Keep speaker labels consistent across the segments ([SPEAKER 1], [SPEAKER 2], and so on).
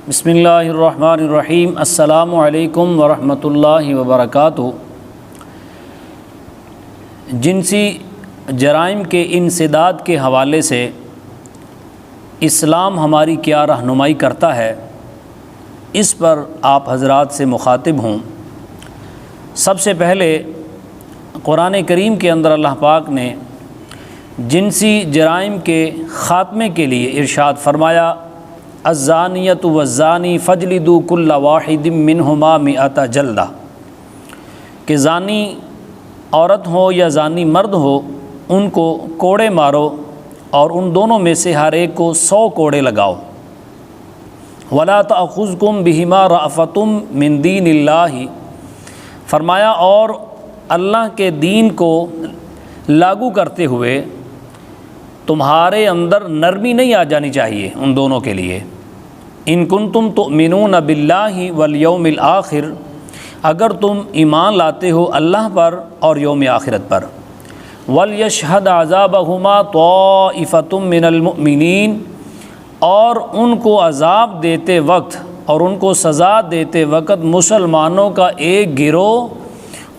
[SPEAKER 1] بسم اللہ الرحمن الرحیم۔ السلام علیکم ورحمۃ اللہ وبرکاتہ۔ جنسی جرائم کے انسداد کے حوالے سے اسلام ہماری کیا رہنمائی کرتا ہے، اس پر آپ حضرات سے مخاطب ہوں۔ سب سے پہلے قرآن کریم کے اندر اللہ پاک نے جنسی جرائم کے خاتمے کے لیے ارشاد فرمایا، الزانیۃ والزانی فاجلدوا کل واحد منہما مئۃ جلدہ، کہ زانی عورت ہو یا زانی مرد ہو ان کو کوڑے مارو اور ان دونوں میں سے ہر ایک کو 100 کوڑے لگاؤ۔ ولا تأخذکم بہما رأفۃ من دین اللہ، فرمایا اور اللہ کے دین کو لاگو کرتے ہوئے تمہارے اندر نرمی نہیں آ جانی چاہیے ان دونوں کے لیے۔ ان کنتم تؤمنون باللہ والیوم الآخر، اگر تم ایمان لاتے ہو اللہ پر اور یوم آخرت پر۔ ولیشہد عذابہما طائفۃ من المؤمنین، اور ان کو عذاب دیتے وقت اور ان کو سزا دیتے وقت مسلمانوں کا ایک گروہ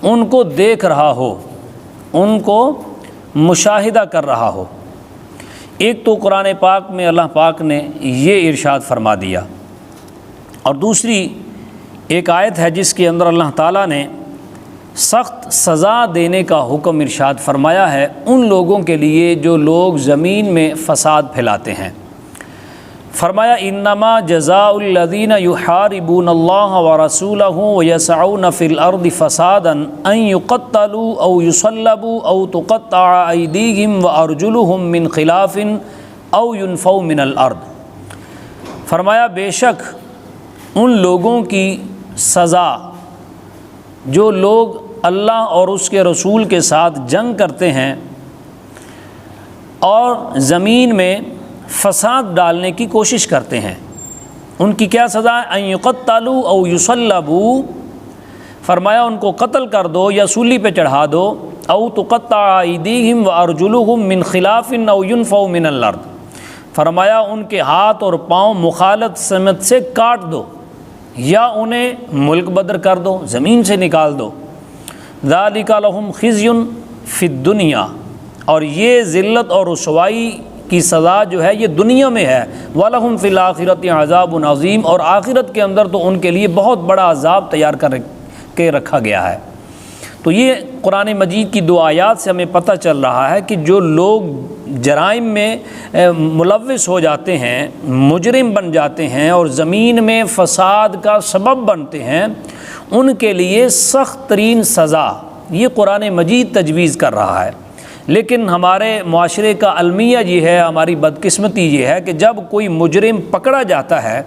[SPEAKER 1] ان کو دیکھ رہا ہو، ان کو مشاہدہ کر رہا ہو۔ ایک تو قرآن پاک میں اللہ پاک نے یہ ارشاد فرما دیا، اور دوسری ایک آیت ہے جس کے اندر اللہ تعالیٰ نے سخت سزا دینے کا حکم ارشاد فرمایا ہے ان لوگوں کے لیے جو لوگ زمین میں فساد پھیلاتے ہیں۔ فرمایا انما جزاء الذین یحاربون اللہ ورسولہ ویسعون فی الارض فسادا ان یقتلوا او یصلبوا او تقطع ایدیہم وارجلہم من خلاف او ینفوا من الارض۔ فرمایا بے شک ان لوگوں کی سزا جو لوگ اللہ اور اس کے رسول کے ساتھ جنگ کرتے ہیں اور زمین میں فساد ڈالنے کی کوشش کرتے ہیں، ان کی کیا سزا ہے؟ ان یقتلوا او یصلبوا، فرمایا ان کو قتل کر دو یا سولی پہ چڑھا دو، او تقطع ایدیہم وارجلہم من خلاف او ینفوا من الارض، فرمایا ان کے ہاتھ اور پاؤں مخالف سمت سے کاٹ دو یا انہیں ملک بدر کر دو، زمین سے نکال دو۔ ذالک لہم خزی فی الدنیا، اور یہ ذلت اور رسوائی کی سزا جو ہے یہ دنیا میں ہے۔ وَلَهُمْ فِي الْآخِرَةِ عَذَابٌ عَظِيمٌ، اور آخرت کے اندر تو ان کے لیے بہت بڑا عذاب تیار کر کے رکھا گیا ہے۔ تو یہ قرآن مجید کی دو آیات سے ہمیں پتہ چل رہا ہے کہ جو لوگ جرائم میں ملوث ہو جاتے ہیں، مجرم بن جاتے ہیں اور زمین میں فساد کا سبب بنتے ہیں، ان کے لیے سخت ترین سزا یہ قرآن مجید تجویز کر رہا ہے۔ لیکن ہمارے معاشرے کا المیہ یہ ہے، ہماری بدقسمتی یہ ہے کہ جب کوئی مجرم پکڑا جاتا ہے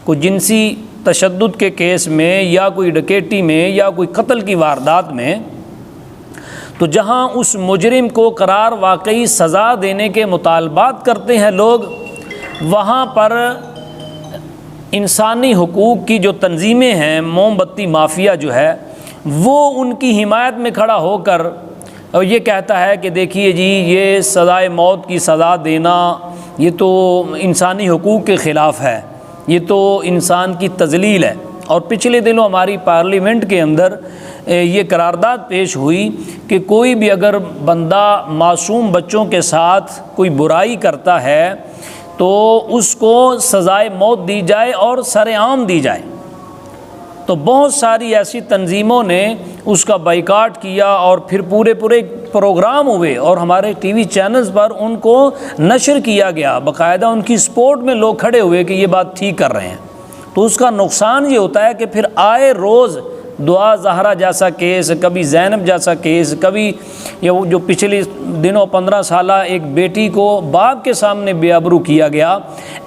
[SPEAKER 1] کوئی جنسی تشدد کے کیس میں یا کوئی ڈکیٹی میں یا کوئی قتل کی واردات میں، تو جہاں اس مجرم کو قرار واقعی سزا دینے کے مطالبات کرتے ہیں لوگ، وہاں پر انسانی حقوق کی جو تنظیمیں ہیں، موم بتی مافیا جو ہے، وہ ان کی حمایت میں کھڑا ہو کر اور یہ کہتا ہے کہ دیکھیے جی یہ سزائے موت کی سزا دینا یہ تو انسانی حقوق کے خلاف ہے، یہ تو انسان کی تذلیل ہے۔ اور پچھلے دنوں ہماری پارلیمنٹ کے اندر یہ قرارداد پیش ہوئی کہ کوئی بھی اگر بندہ معصوم بچوں کے ساتھ کوئی برائی کرتا ہے تو اس کو سزائے موت دی جائے اور سرعام دی جائے۔ تو بہت ساری ایسی تنظیموں نے اس کا بائیکاٹ کیا اور پھر پورے پروگرام ہوئے اور ہمارے ٹی وی چینلز پر ان کو نشر کیا گیا، باقاعدہ ان کی سپورٹ میں لوگ کھڑے ہوئے کہ یہ بات ٹھیک کر رہے ہیں۔ تو اس کا نقصان یہ ہوتا ہے کہ پھر آئے روز دعا زہرا جیسا کیس، کبھی زینب جیسا کیس، کبھی یہ جو پچھلے دنوں 15 سالہ ایک بیٹی کو باپ کے سامنے بے آبرو کیا گیا،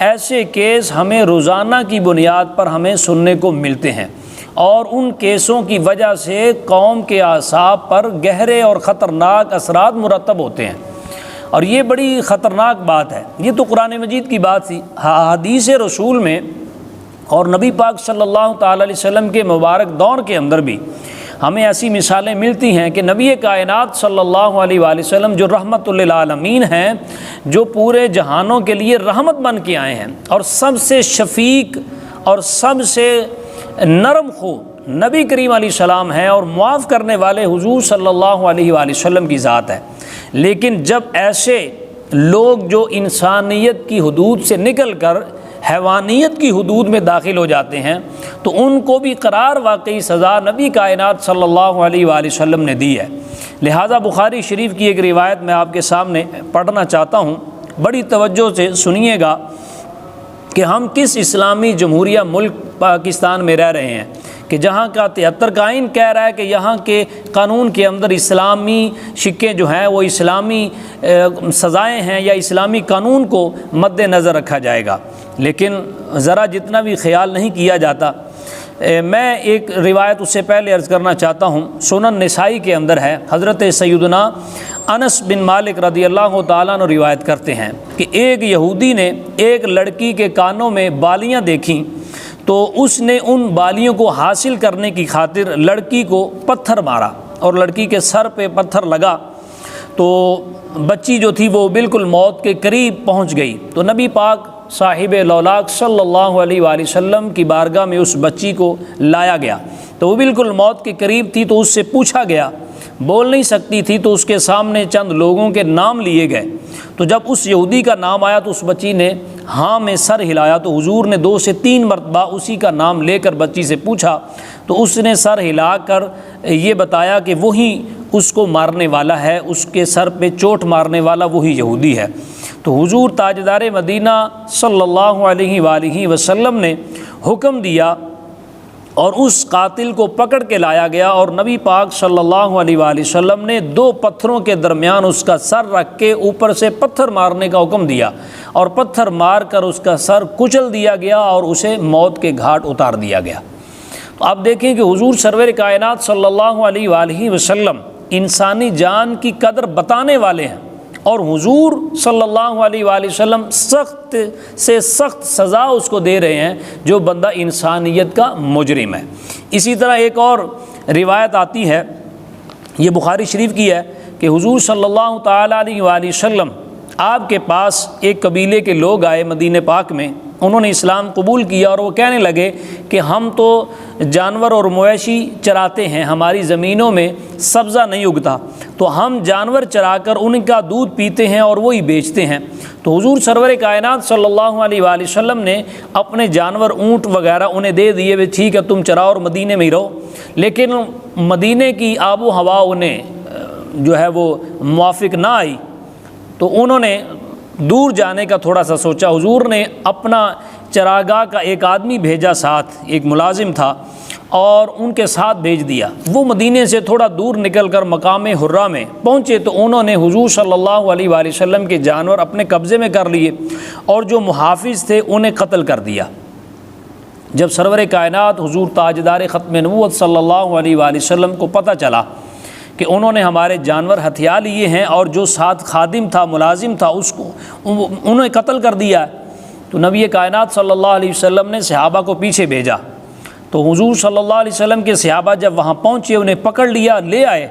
[SPEAKER 1] ایسے کیس ہمیں روزانہ کی بنیاد پر ہمیں سننے کو ملتے ہیں، اور ان کیسوں کی وجہ سے قوم کے اعصاب پر گہرے اور خطرناک اثرات مرتب ہوتے ہیں، اور یہ بڑی خطرناک بات ہے۔ یہ تو قرآن مجید کی بات تھی۔ حدیث رسول میں اور نبی پاک صلی اللہ تعالی علیہ وسلم کے مبارک دور کے اندر بھی ہمیں ایسی مثالیں ملتی ہیں کہ نبی کائنات صلی اللہ علیہ وآلہ وسلم جو رحمت للعالمین ہیں، جو پورے جہانوں کے لیے رحمت بن کے آئے ہیں اور سب سے شفیق اور سب سے نرم خو نبی کریم علیہ السلام ہیں، اور معاف کرنے والے حضور صلی اللہ علیہ وآلہ وسلم کی ذات ہے۔ لیکن جب ایسے لوگ جو انسانیت کی حدود سے نکل کر حیوانیت کی حدود میں داخل ہو جاتے ہیں تو ان کو بھی قرار واقعی سزا نبی کائنات صلی اللہ علیہ وآلہ وسلم نے دی ہے۔ لہٰذا بخاری شریف کی ایک روایت میں آپ کے سامنے پڑھنا چاہتا ہوں، بڑی توجہ سے سنیے گا کہ ہم کس اسلامی جمہوریہ ملک پاکستان میں رہ رہے ہیں کہ جہاں کا 73 کا آئین کہہ رہا ہے کہ یہاں کے قانون کے اندر اسلامی شکیں جو ہیں وہ اسلامی سزائیں ہیں یا اسلامی قانون کو مد نظر رکھا جائے گا، لیکن ذرا جتنا بھی خیال نہیں کیا جاتا۔ میں ایک روایت اس سے پہلے عرض کرنا چاہتا ہوں، سنن نسائی کے اندر ہے، حضرت سیدنا انس بن مالک رضی اللہ تعالیٰ عنہ روایت کرتے ہیں کہ ایک یہودی نے ایک لڑکی کے کانوں میں بالیاں دیکھیں تو اس نے ان بالیوں کو حاصل کرنے کی خاطر لڑکی کو پتھر مارا اور لڑکی کے سر پہ پتھر لگا تو بچی جو تھی وہ بالکل موت کے قریب پہنچ گئی۔ تو نبی پاک صاحب لولاک صلی اللہ علیہ وآلہ وسلم کی بارگاہ میں اس بچی کو لایا گیا تو وہ بالکل موت کے قریب تھی، تو اس سے پوچھا گیا، بول نہیں سکتی تھی، تو اس کے سامنے چند لوگوں کے نام لیے گئے۔ تو جب اس یہودی کا نام آیا تو اس بچی نے ہاں میں سر ہلایا، تو حضور نے 2 سے 3 مرتبہ اسی کا نام لے کر بچی سے پوچھا تو اس نے سر ہلا کر یہ بتایا کہ وہی اس کو مارنے والا ہے، اس کے سر پہ چوٹ مارنے والا وہی یہودی ہے۔ تو حضور تاجدار مدینہ صلی اللہ علیہ وآلہ وسلم نے حکم دیا اور اس قاتل کو پکڑ کے لایا گیا، اور نبی پاک صلی اللہ علیہ وآلہ وسلم نے 2 پتھروں کے درمیان اس کا سر رکھ کے اوپر سے پتھر مارنے کا حکم دیا، اور پتھر مار کر اس کا سر کچل دیا گیا اور اسے موت کے گھاٹ اتار دیا گیا۔ تو آپ دیکھیں کہ حضور سرور کائنات صلی اللہ علیہ وآلہ وسلم انسانی جان کی قدر بتانے والے ہیں، اور حضور صلی اللہ علیہ وآلہ وسلم سخت سے سخت سزا اس کو دے رہے ہیں جو بندہ انسانیت کا مجرم ہے۔ اسی طرح ایک اور روایت آتی ہے، یہ بخاری شریف کی ہے، کہ حضور صلی اللہ تعالیٰ علیہ وآلہ وسلم آپ کے پاس ایک قبیلے کے لوگ آئے مدینہ پاک میں، انہوں نے اسلام قبول کیا اور وہ کہنے لگے کہ ہم تو جانور اور مویشی چراتے ہیں، ہماری زمینوں میں سبزہ نہیں اگتا، تو ہم جانور چرا کر ان کا دودھ پیتے ہیں اور وہی بیچتے ہیں۔ تو حضور سرور کائنات صلی اللہ علیہ وآلہ وسلم نے اپنے جانور اونٹ وغیرہ انہیں دے دیے، وہ ٹھیک ہے تم چراؤ اور مدینے میں ہی رہو، لیکن مدینے کی آب و ہوا انہیں جو ہے وہ موافق نہ آئی، تو انہوں نے دور جانے کا تھوڑا سا سوچا۔ حضور نے اپنا چراگاہ کا ایک آدمی بھیجا، ساتھ ایک ملازم تھا، اور ان کے ساتھ بھیج دیا۔ وہ مدینے سے تھوڑا دور نکل کر مقام حرہ میں پہنچے تو انہوں نے حضور صلی اللہ علیہ وآلہ وسلم کے جانور اپنے قبضے میں کر لیے، اور جو محافظ تھے انہیں قتل کر دیا۔ جب سرور کائنات حضور تاجدار ختم نبوت صلی اللہ علیہ وآلہ وسلم کو پتہ چلا کہ انہوں نے ہمارے جانور ہتھیا لیے ہیں اور جو ساتھ خادم تھا، ملازم تھا، اس کو انہوں نے قتل کر دیا، تو نبی کائنات صلی اللہ علیہ وسلم نے صحابہ کو پیچھے بھیجا۔ تو حضور صلی اللہ علیہ وسلم کے صحابہ جب وہاں پہنچے، انہیں پکڑ لیا، لے آئے،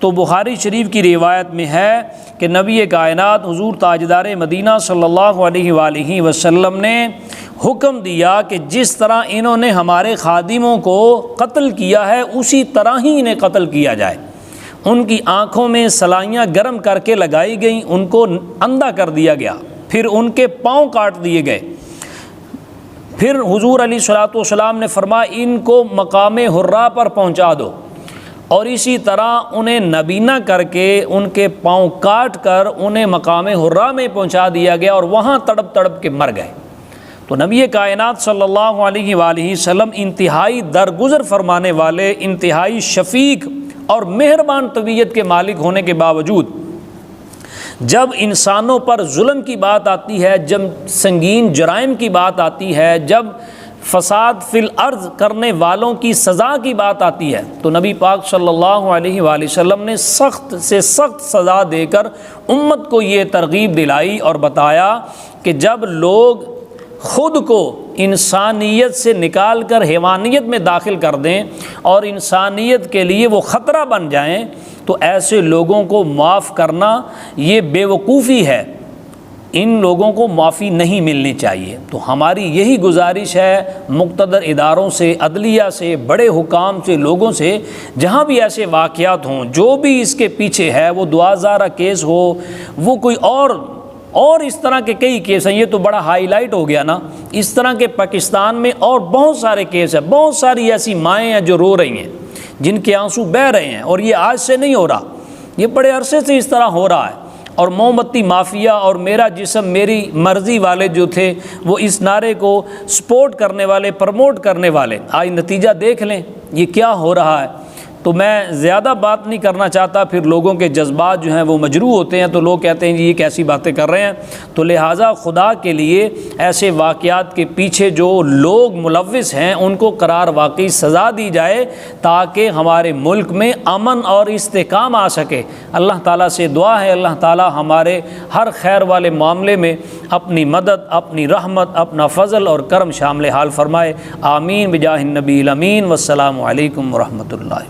[SPEAKER 1] تو بخاری شریف کی روایت میں ہے کہ نبی کائنات حضور تاجدار مدینہ صلی اللہ علیہ وآلہ وسلم نے حکم دیا کہ جس طرح انہوں نے ہمارے خادموں کو قتل کیا ہے اسی طرح ہی انہیں قتل کیا جائے۔ ان کی آنکھوں میں سلائیاں گرم کر کے لگائی گئیں، ان کو اندھا کر دیا گیا، پھر ان کے پاؤں کاٹ دیے گئے۔ پھر حضور علیہ الصلوۃ والسلام نے فرمایا ان کو مقام حرہ پر پہنچا دو، اور اسی طرح انہیں نبینا کر کے ان کے پاؤں کاٹ کر انہیں مقام حرہ میں پہنچا دیا گیا، اور وہاں تڑپ تڑپ کے مر گئے۔ تو نبی کائنات صلی اللہ علیہ وآلہ وسلم انتہائی درگزر فرمانے والے، انتہائی شفیق اور مہربان طبیعت کے مالک ہونے کے باوجود جب انسانوں پر ظلم کی بات آتی ہے، جب سنگین جرائم کی بات آتی ہے، جب فساد فی الارض کرنے والوں کی سزا کی بات آتی ہے، تو نبی پاک صلی اللہ علیہ وآلہ وسلم نے سخت سے سخت سزا دے کر امت کو یہ ترغیب دلائی اور بتایا کہ جب لوگ خود کو انسانیت سے نکال کر حیوانیت میں داخل کر دیں اور انسانیت کے لیے وہ خطرہ بن جائیں، تو ایسے لوگوں کو معاف کرنا یہ بے وقوفی ہے، ان لوگوں کو معافی نہیں ملنی چاہیے۔ تو ہماری یہی گزارش ہے مقتدر اداروں سے، عدلیہ سے، بڑے حکام سے، لوگوں سے، جہاں بھی ایسے واقعات ہوں، جو بھی اس کے پیچھے ہے، وہ دوازارہ کیس ہو، وہ کوئی اور اس طرح کے کئی کیس ہیں، یہ تو بڑا ہائی لائٹ ہو گیا نا، اس طرح کے پاکستان میں اور بہت سارے کیس ہیں، بہت ساری ایسی مائیں ہیں جو رو رہی ہیں، جن کے آنسو بہہ رہے ہیں، اور یہ آج سے نہیں ہو رہا، یہ بڑے عرصے سے اس طرح ہو رہا ہے۔ اور موم بتی مافیا اور میرا جسم میری مرضی والے جو تھے، وہ اس نعرے کو سپورٹ کرنے والے، پروموٹ کرنے والے، آج نتیجہ دیکھ لیں یہ کیا ہو رہا ہے۔ تو میں زیادہ بات نہیں کرنا چاہتا، پھر لوگوں کے جذبات جو ہیں وہ مجروح ہوتے ہیں، تو لوگ کہتے ہیں جی یہ کیسی باتیں کر رہے ہیں۔ تو لہٰذا خدا کے لیے ایسے واقعات کے پیچھے جو لوگ ملوث ہیں ان کو قرار واقعی سزا دی جائے، تاکہ ہمارے ملک میں امن اور استحکام آ سکے۔ اللہ تعالیٰ سے دعا ہے اللہ تعالیٰ ہمارے ہر خیر والے معاملے میں اپنی مدد، اپنی رحمت، اپنا فضل اور کرم شامل حال فرمائے۔ آمین بجاہ النبی الامین، والسلام علیکم ورحمۃ اللہ۔